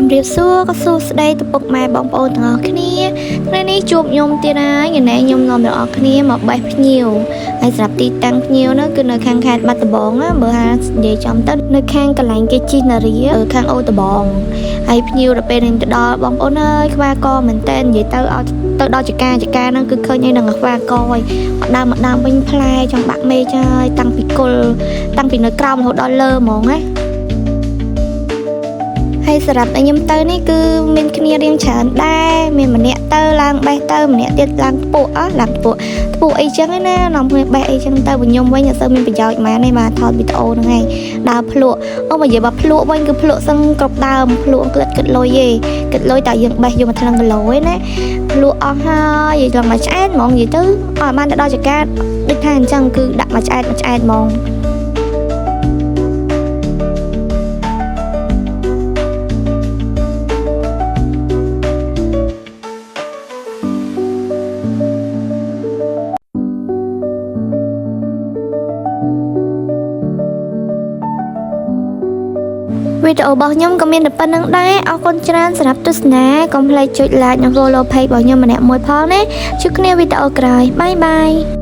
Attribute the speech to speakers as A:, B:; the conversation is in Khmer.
A: ជំរាបសួរក៏សួស្ដីទៅពុកម៉ែបងប្អូនទាំងអស់គ្នាថ្ងៃនេះជួបខ្ញុំទៀតហើយថ្ងៃនេះខ្ញុំនាំអ្នកនរគ្នាមកបេះភ្ញៀវហើយសម្រាប់ទីតាំងភ្ញៀវនោះគឺនៅខាងខេត្តបាត់ដំបងណាបើហានិយាយចំទៅនៅខាងកន្លែងគេជីនារីខាងអូដំបងហើយភ្ញៀវដល់ពេលនេះទៅដល់បងប្អូនអើយខ្វាកមែនតើនិយាយទៅឲ្យទៅដល់ចកាហ្នឹងគឺឃើញឯនឹងខ្វាកហើយមកដើមវិញផ្លែចង់បាក់មេចហើយតាំងពីគល់តាំងពីនៅក្រោមរហូតដល់លើហ្មងណាហើយសម្រាប់ខ្ញុំទៅនេះគឺមានគ្នារៀងច្រើនដែរមានម្នាក់ទៅឡើងបេះទៅម្នាក់ទៀតឡើងថ្ពួកឡើងថ្ពួកអីចឹងណានាំគ្នាបេះអីចឹងទៅខ្ញុំវិញអត់សូវមានប្រយោជន៍ម៉ែនេះបាទថតវីដេអូហ្នឹងឯងដើរភ្លក់អូមកនិយាយបើភ្លក់វិញគឺភ្លក់សឹងគ្រប់ដើមភ្លក់គិតលុយឯងគិតលុយតែយើងបេះយកមកថ្លឹងគីឡូឯណាភ្លក់អស់ហើយយកមកឆ្អែតហ្មងនិយាយទៅអត់បានទៅដល់ចកាដូចថាអញ្ចឹងគឺដាក់មកឆ្អែតហ្មងវីដេអូរបស់ខ្ញុំក៏មានតែប៉ុណ្្នឹងដែរអរគុណច្រើនសម្រាប់ទស្សនាកុំភ្លេចចុច like និង follow page របស់ខ្ញុំម្នាក់មួយផងណាជួបគ្នាវីដេអូក្រោយបាយ